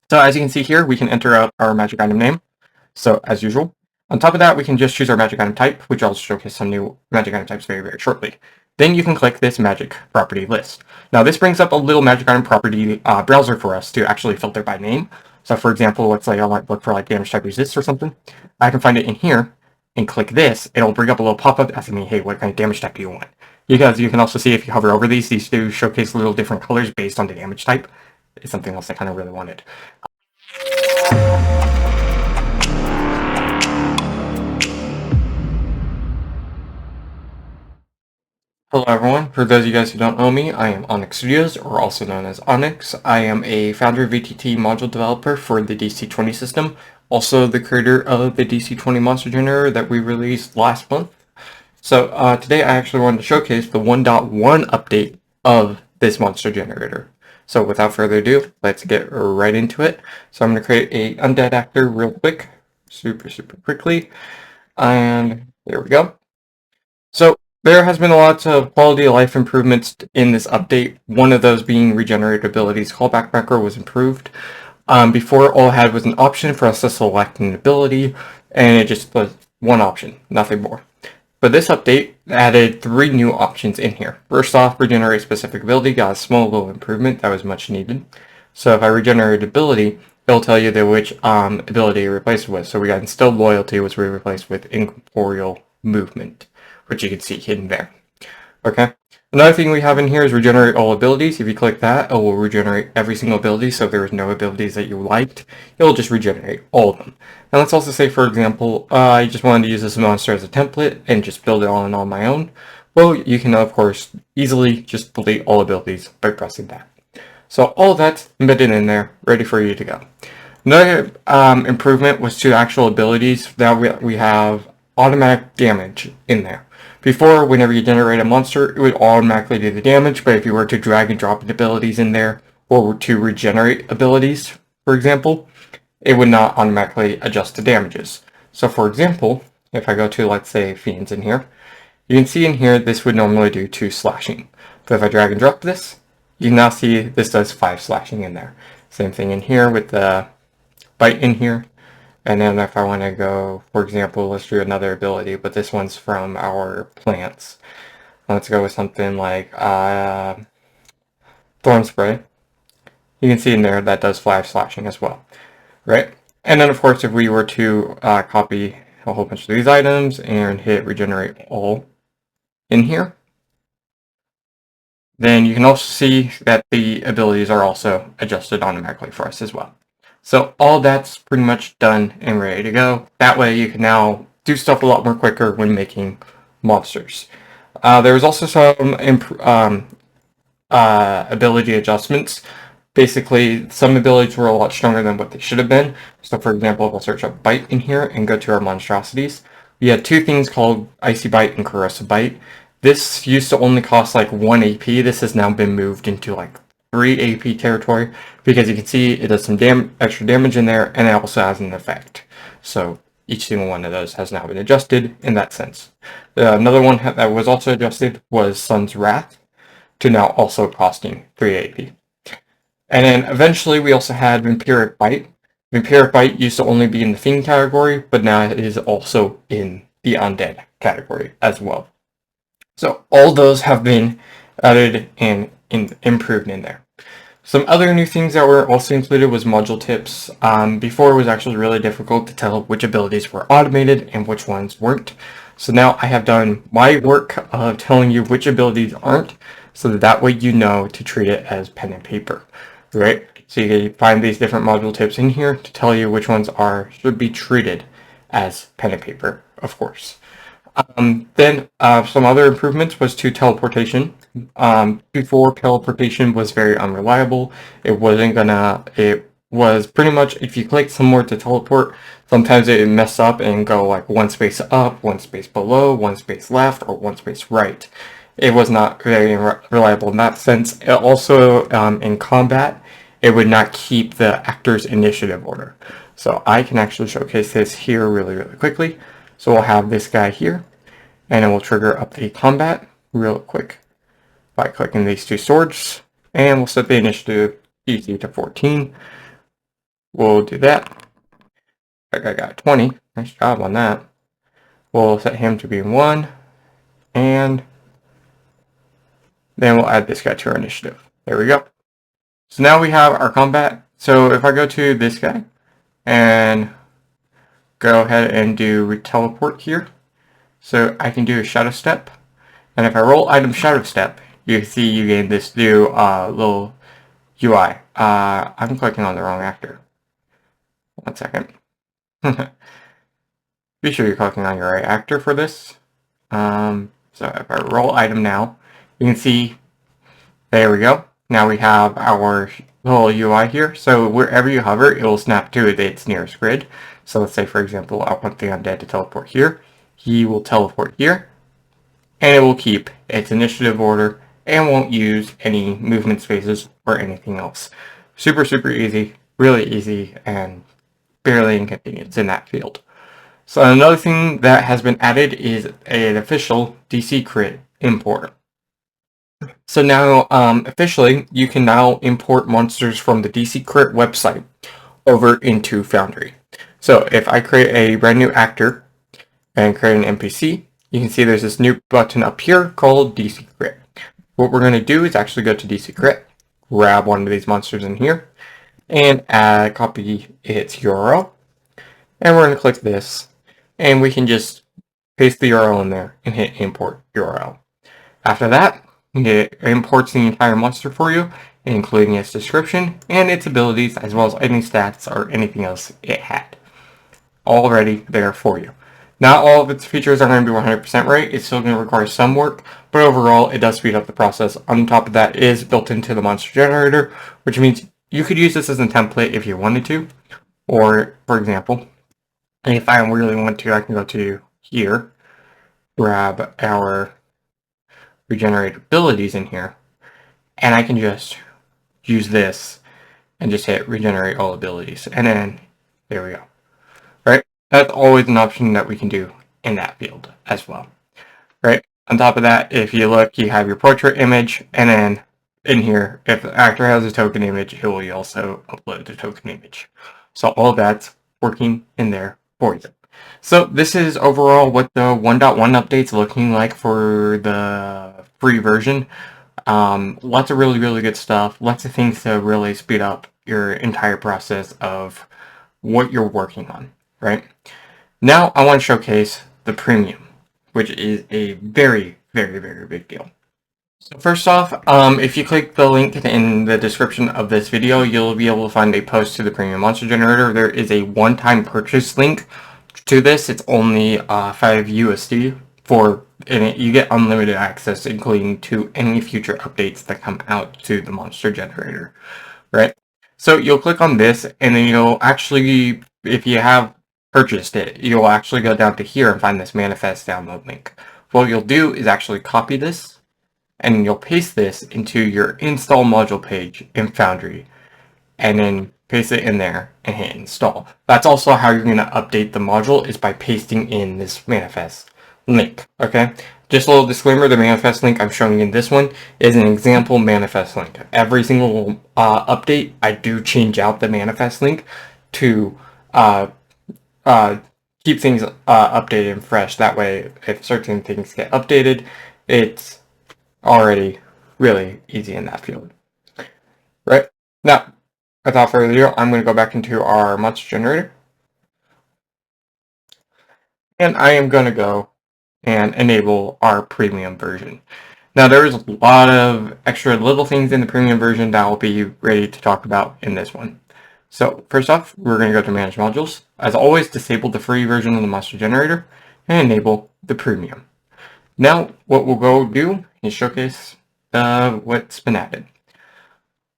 So as you can see here, we can enter our magic item name. So as usual. On top of that, we can just choose our magic item type, which I'll showcase some new magic item types very, very shortly. Then you can click this magic property list. Now this brings up a little magic item property browser for us to actually filter by name. So for example, let's say I want to look for like damage type resist or something. I can find it in here and click this. It'll bring up a little pop-up asking me, hey, what kind of damage type do you want? Because you can also see if you hover over these do showcase little different colors based on the damage type. It's something else I kind of really wanted. Hello everyone, for those of you guys who don't know me, I am Onyx Studios, or also known as Onyx. I am a founder VTT module developer for the DC20 system, also the creator of the DC20 monster generator that we released last month. So today I actually wanted to showcase the 1.1 update of this monster generator. So without further ado, let's get right into it. So I'm going to create a undead actor real quick, super quickly, and there we go. So there has been lots of quality of life improvements in this update, one of those being regenerated abilities. Callback macro was improved. Before, all it had was an option for us to select an ability, and it just was one option, nothing more. But this update added 3 new options in here. First off, regenerate specific ability got a small little improvement that was much needed. So if I regenerate ability, it'll tell you which ability you replaced it with. So we got instilled loyalty, which we replaced with incorporeal movement, which you can see hidden there. Okay. Another thing we have in here is regenerate all abilities. If you click that, it will regenerate every single ability. So if there was no abilities that you liked, it will just regenerate all of them. And let's also say, for example, I just wanted to use this monster as a template and just build it on my own. Well, you can, of course, easily just delete all abilities by pressing that. So all of that's embedded in there, ready for you to go. Another improvement was to actual abilities. Now we have automatic damage in there. Before, whenever you generate a monster, it would automatically do the damage, but if you were to drag and drop abilities in there, or to regenerate abilities, for example, it would not automatically adjust the damages. So for example, if I go to, let's say, Fiends in here, you can see in here this would normally do 2 slashing. But if I drag and drop this, you can now see this does 5 slashing in there. Same thing in here with the bite in here. And then if I want to go, for example, let's do another ability, but this one's from our plants. Let's go with something like Thorn Spray. You can see in there that does 5 slashing as well, right? And then of course if we were to copy a whole bunch of these items and hit regenerate all in here, then you can also see that the abilities are also adjusted automatically for us as well. So all that's pretty much done and ready to go. That way you can now do stuff a lot more quicker when making monsters. There was also some ability adjustments. Basically, some abilities were a lot stronger than what they should have been. So for example, if I search up Bite in here and go to our monstrosities, we had 2 things called Icy Bite and Corrosive Bite. This used to only cost like 1 AP. This has now been moved into like 3 AP territory, because you can see it does some extra damage in there, and it also has an effect. So each single one of those has now been adjusted in that sense. Another one that was also adjusted was Sun's Wrath, to now also costing 3 AP. And then eventually we also had Vampiric Bite. Vampiric Bite used to only be in the Fiend category, but now it is also in the Undead category as well. So all those have been added and improved in there. Some other new things that were also included was module tips. Before, it was actually really difficult to tell which abilities were automated and which ones weren't. So now I have done my work of telling you which abilities aren't, so that way you know to treat it as pen and paper, right? So you can find these different module tips in here to tell you which ones should be treated as pen and paper, of course. Then some other improvements was to teleportation. Before, teleportation was very unreliable. It was pretty much, if you click somewhere to teleport, sometimes it would mess up and go like 1 space up, 1 space below, 1 space left, or 1 space right. It was not very reliable in that sense. It also, in combat, it would not keep the actor's initiative order. So I can actually showcase this here really quickly. So we'll have this guy here, and it will trigger up the combat real quick by clicking these 2 swords, and we'll set the initiative DC to 14. we'll do that. I got 20. Nice job on that. We'll set him to be 1, and then we'll add this guy to our initiative. There we go. So now we have our combat. So if I go to this guy and go ahead and do teleport here, so I can do a shadow step, and if I roll item shadow step, you see you gain this new little UI. I'm clicking on the wrong actor. 1 second. Be sure you're clicking on your right actor for this. So if I roll item now, you can see, there we go. Now we have our little UI here. So wherever you hover, it will snap to its nearest grid. So let's say, for example, I want the undead to teleport here. He will teleport here, and it will keep its initiative order and won't use any movement spaces or anything else. Super, super easy, really easy, and barely inconvenience in that field. So another thing that has been added is an official DCCrit import. So now, officially, you can now import monsters from the DCCrit website over into Foundry. So if I create a brand new actor and create an NPC, you can see there's this new button up here called DCCrit. What we're going to do is actually go to DCCrit, grab one of these monsters in here, and copy its URL. And we're going to click this, and we can just paste the URL in there and hit import URL. After that, it imports the entire monster for you, including its description and its abilities, as well as any stats or anything else it had. Already there for you. Not all of its features are going to be 100% right. It's still going to require some work, but overall it does speed up the process. On top of that, it is built into the monster generator, which means you could use this as a template if you wanted to. Or, for example, if I really want to, I can go to here, grab our regenerate abilities in here, and I can just use this and just hit regenerate all abilities, and then there we go. Right? That's always an option that we can do in that field as well. Right? On top of that, if you look, you have your portrait image, and then in here, if the actor has a token image, it will also upload the token image. So all that's working in there for you. So this is overall what the 1.1 update's looking like for the free version. Lots of really, really good stuff. Lots of things to really speed up your entire process of what you're working on, right? Now I want to showcase the premium, which is a very, very, very big deal. So first off, if you click the link in the description of this video, you'll be able to find a post to the Premium Monster Generator. There is a one-time purchase link to this. It's only 5 USD and you get unlimited access, including to any future updates that come out to the Monster Generator, right? So you'll click on this, and then you'll actually, if you have purchased it, you'll actually go down to here and find this manifest download link. What you'll do is actually copy this, and you'll paste this into your install module page in Foundry, and then paste it in there and hit install. That's also how you're going to update the module, is by pasting in this manifest link, okay? Just a little disclaimer, the manifest link I'm showing in this one is an example manifest link. Every single update, I do change out the manifest link to keep things updated and fresh. That way, if certain things get updated, it's already really easy in that field, right? Now, without further ado, I'm going to go back into our monster generator, and I am going to go and enable our premium version. Now, there is a lot of extra little things in the premium version that I'll be ready to talk about in this one. So first off, we're going to go to manage modules. As always, disable the free version of the monster generator and enable the premium. Now, what we'll go do is showcase what's been added.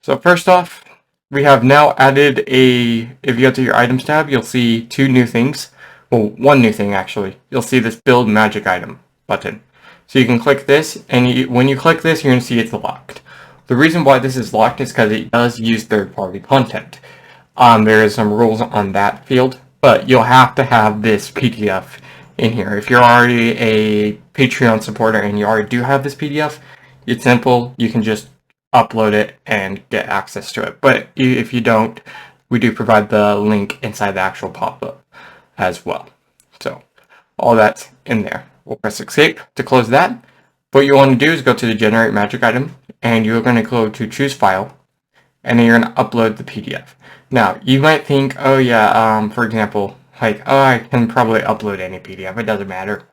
So first off, we have now added if you go to your items tab, you'll see 2 new things. Well, 1 new thing actually. You'll see this build magic item button. So you can click this, and when you click this, you're going to see it's locked. The reason why this is locked is because it does use third-party content. There is some rules on that field, but you'll have to have this PDF in here. If you're already a Patreon supporter and you already do have this PDF, it's simple. You can just upload it and get access to it. But if you don't, we do provide the link inside the actual pop-up as well. So all that's in there. We'll press escape to close that. What you want to do is go to the generate magic item, and you're going to go to choose file, and then you're going to upload the PDF. Now, you might think, oh yeah, for example, like, oh, I can probably upload any PDF, it doesn't matter.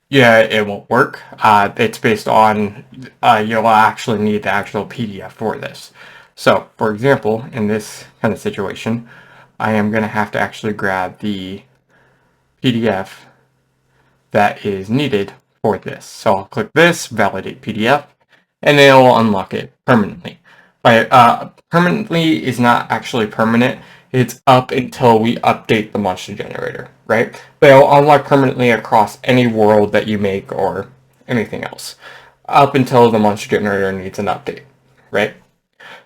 Yeah, it won't work. It's based on, you'll actually need the actual PDF for this. So, for example, in this kind of situation, I am going to have to actually grab the PDF that is needed for this. So I'll click this, validate PDF, and then it will unlock it permanently. Permanently is not actually permanent. It's up until we update the monster generator, right? But it will unlock permanently across any world that you make or anything else, up until the monster generator needs an update, right?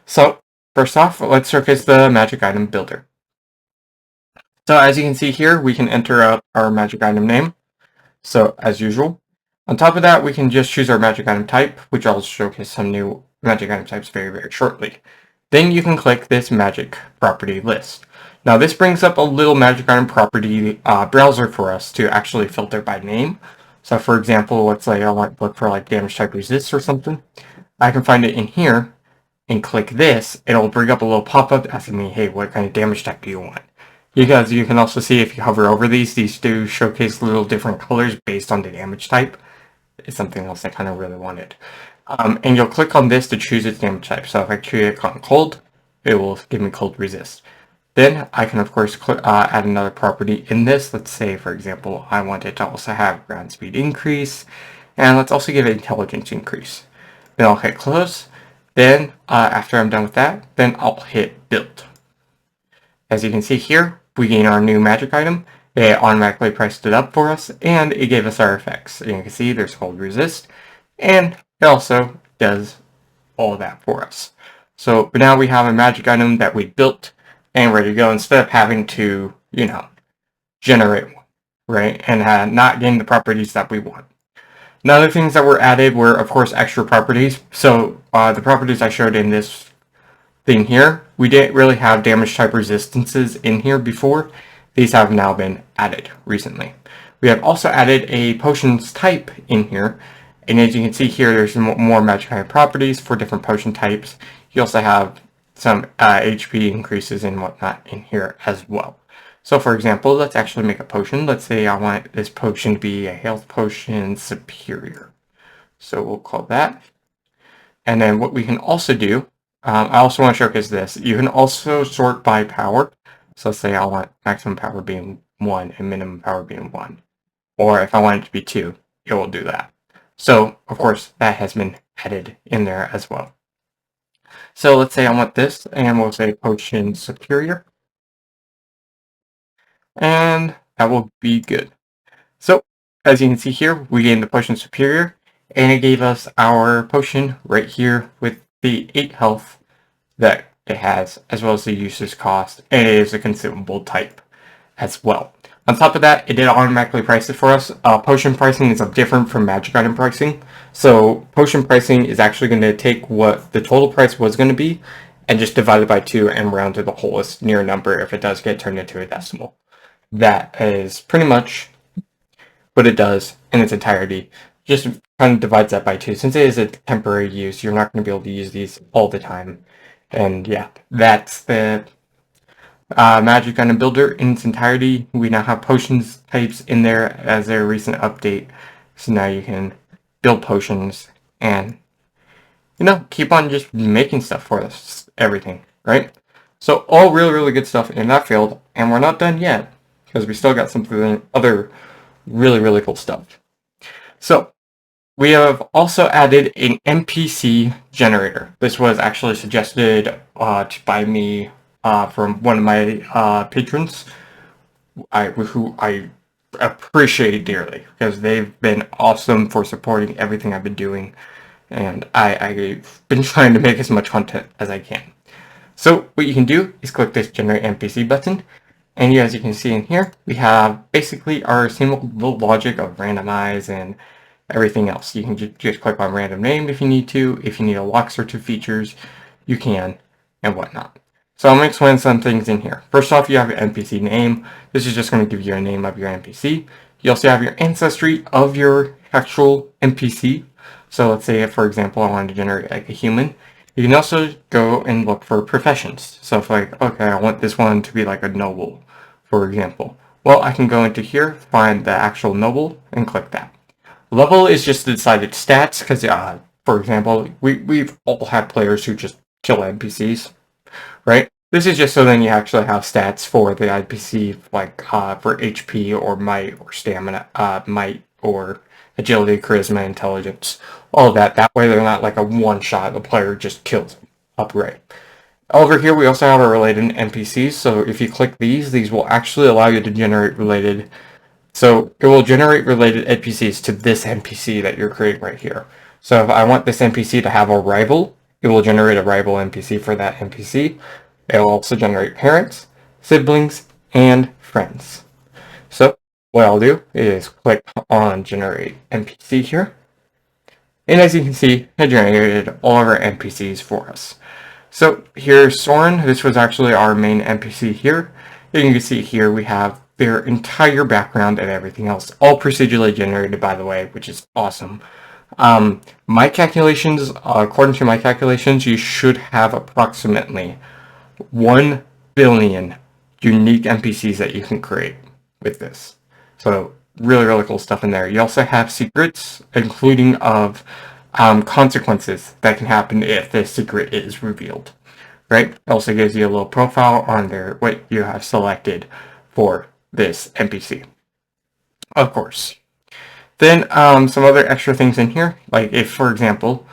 So first off, let's showcase the magic item builder. So as you can see here, we can enter our magic item name. So as usual, on top of that, we can just choose our magic item type, which I'll showcase some new magic item types very, very shortly. Then you can click this magic property list. Now this brings up a little magic item property browser for us to actually filter by name. So for example, let's say I want to look for like damage type resist or something. I can find it in here and click this. It'll bring up a little pop-up asking me, hey, what kind of damage type do you want? Because you can also see if you hover over these do showcase little different colors based on the damage type. It's something else I kind of really wanted. And you'll click on this to choose its damage type. So if I click on cold, it will give me cold resist. Then I can of course add another property in this. Let's say, for example, I want it to also have ground speed increase, and let's also give it intelligence increase. Then I'll hit close. Then after I'm done with that, then I'll hit build. As you can see here, we gain our new magic item. It automatically priced it up for us, and it gave us our effects. And you can see there's cold resist, and it also does all of that for us. So now we have a magic item that we built and ready to go instead of having to, generate one, right? And not gain the properties that we want. Now, other things that were added were, of course, extra properties. So the properties I showed in this thing here, we didn't really have damage type resistances in here before. These have now been added recently. We have also added a potions type in here, and as you can see here, there's more magic item properties for different potion types. You also have some HP increases and whatnot in here as well. So for example, let's actually make a potion. Let's say I want this potion to be a health potion superior. So we'll call that. And then what we can also do, I also want to showcase this. You can also sort by power. So let's say I want maximum power being 1 and minimum power being 1. Or if I want it to be 2, it will do that. So, of course, that has been added in there as well. So let's say I want this, and we'll say potion superior. And that will be good. So, as you can see here, we gained the potion superior, and it gave us our potion right here with the 8 health that it has, as well as the user's cost, and it is a consumable type as well. On top of that, it did automatically price it for us. Potion pricing is different from magic item pricing. So potion pricing is actually going to take what the total price was going to be and just divide it by 2 and round to the wholest near number if it does get turned into a decimal. That is pretty much what it does in its entirety. Just kind of divides that by 2. Since it is a temporary use, you're not going to be able to use these all the time. And yeah, that's the magic item builder in its entirety. We now have potions types in there as their recent update. So now you can build potions and, keep on just making stuff for us. Everything, right? So all really, really good stuff in that field. And we're not done yet because we still got some other really, really cool stuff. So we have also added an NPC generator. This was actually suggested by me from one of my patrons, who I appreciate dearly because they've been awesome for supporting everything I've been doing, and I've been trying to make as much content as I can. So what you can do is click this Generate NPC button, and as you can see in here, we have basically our simple little logic of randomize and everything else. You can just click on random name if you need to. If you need a lock search of features, you can, and whatnot. So I'm going to explain some things in here. First off, you have your NPC name. This is just going to give you a name of your NPC. You also have your ancestry of your actual NPC. So let's say, for example, I wanted to generate like a human. You can also go and look for professions. So if like, okay, I want this one to be like a noble, for example. Well, I can go into here, find the actual noble, and click that. Level is just to decide its stats, because, for example, we've all had players who just kill NPCs, right? This is just so then you actually have stats for the NPC, like for HP or might or stamina, might or agility, charisma, intelligence, all of that. That way they're not like a one-shot, the player just kills them upright. Over here we also have our related NPCs, so if you click these will actually allow you to generate related. So it will generate related NPCs to this NPC that you're creating right here. So if I want this NPC to have a rival, it will generate a rival NPC for that NPC. It will also generate parents, siblings, and friends. So what I'll do is click on generate NPC here. And as you can see, it generated all of our NPCs for us. So here's Soren. This was actually our main NPC here. And you can see here we have their entire background and everything else, all procedurally generated, by the way, which is awesome. My calculations, according to my calculations, you should have approximately 1 billion unique NPCs that you can create with this. So really, really cool stuff in there. You also have secrets, including of consequences that can happen if this secret is revealed. Right? It also gives you a little profile on there, what you have selected for this NPC. Of course. Then some other extra things in here, like if, for example,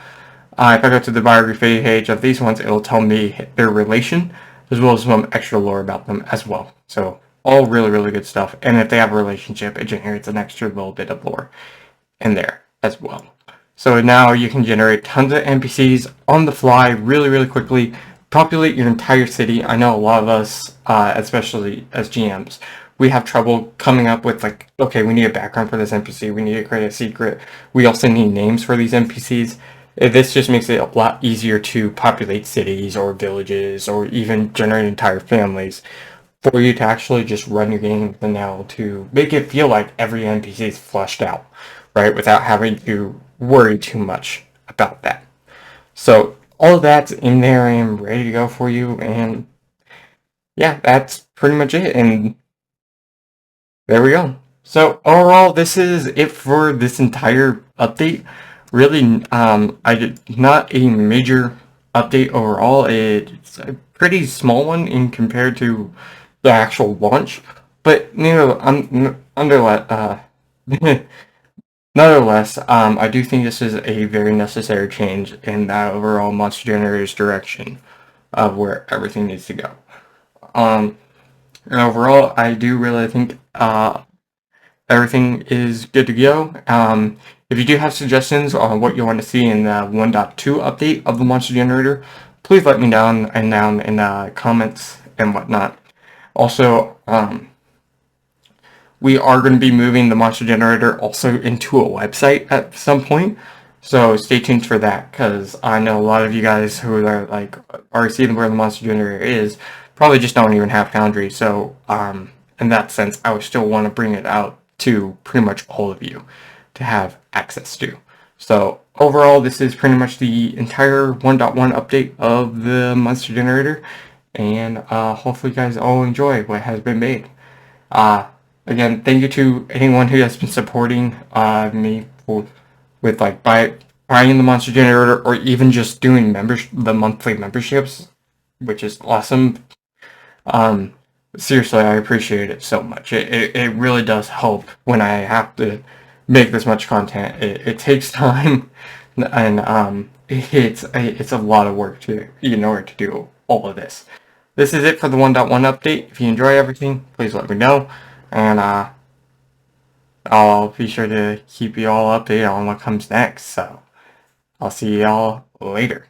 if I go to the biography page of these ones, it'll tell me their relation, as well as some extra lore about them as well. So all really, really good stuff. And if they have a relationship, it generates an extra little bit of lore in there as well. So now you can generate tons of NPCs on the fly really, really quickly, populate your entire city. I know a lot of us, especially as GMs, we have trouble coming up with like, okay, we need a background for this NPC, we need to create a secret, we also need names for these NPCs. This just makes it a lot easier to populate cities or villages or even generate entire families for you to actually just run your game now to make it feel like every NPC is fleshed out, right? Without having to worry too much about that. So all of that's in there and ready to go for you, and yeah, that's pretty much it, and there we go. So overall, this is it for this entire update. Really, I did not a major update overall. It's a pretty small one in compared to the actual launch, but you know, nonetheless, I do think this is a very necessary change in that overall monster generator's direction of where everything needs to go. And overall, I do really think everything is good to go. If you do have suggestions on what you want to see in the 1.2 update of the monster generator, please let me down in the comments and whatnot. Also, we are going to be moving the monster generator also into a website at some point. So stay tuned for that, because I know a lot of you guys who are like already seeing where the monster generator is probably just don't even have Foundry. So in that sense, I would still want to bring it out to pretty much all of you to have access to. So overall, this is pretty much the entire 1.1 update of the monster generator, and hopefully you guys all enjoy what has been made. Again, thank you to anyone who has been supporting me with like buying the monster generator or even just doing the monthly memberships, which is awesome. Seriously, I appreciate it so much. It really does help when I have to make this much content. It takes time, and it's a lot of work to in order to do all of this. This is it for the 1.1 update. If you enjoy everything, please let me know, and I'll be sure to keep you all updated on what comes next. So I'll see y'all later.